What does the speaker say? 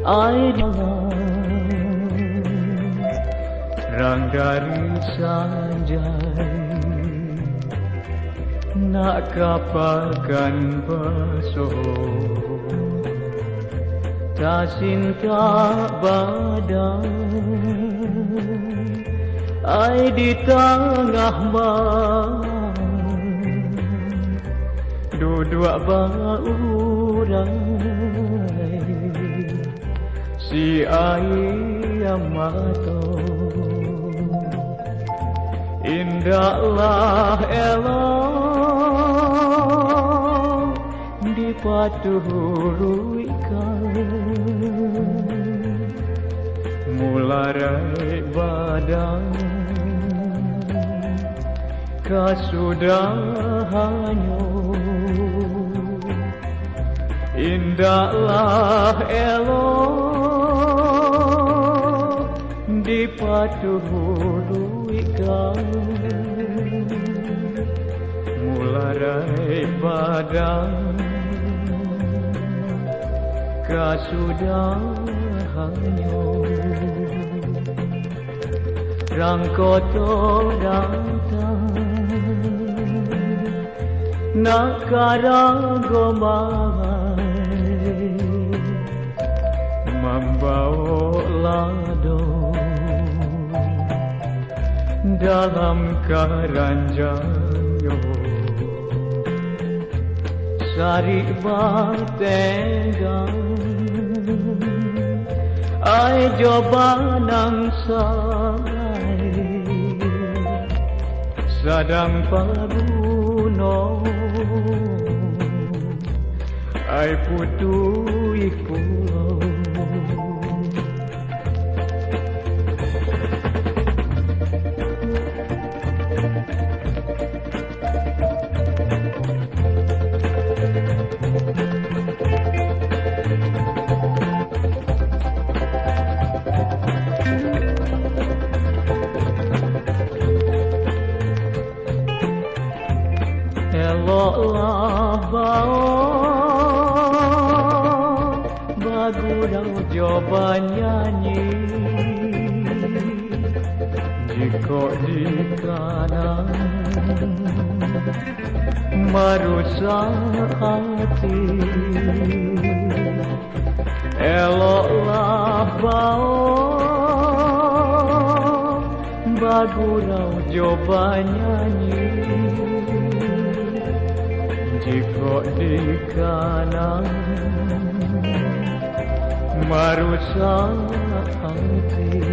air rang dari sanjai nak kapakan basuh tak cinta badan ai di tengah malam dua baurai si ayam mato indahlah elok dipaturuikan mularai badan kasudahannya indahlah elok dipaturuikan mularai badan kasudahannya rangkoto datang nak karangomai membawa lado dalam keranjangnya sari batenggang ai jobanang sai sadang pabuno ai putui pulau eloklah bau bagurau coba nyanyi jika di kanan merusak hati eloklah bau bagurau coba nyanyi jika di kanan merusak hati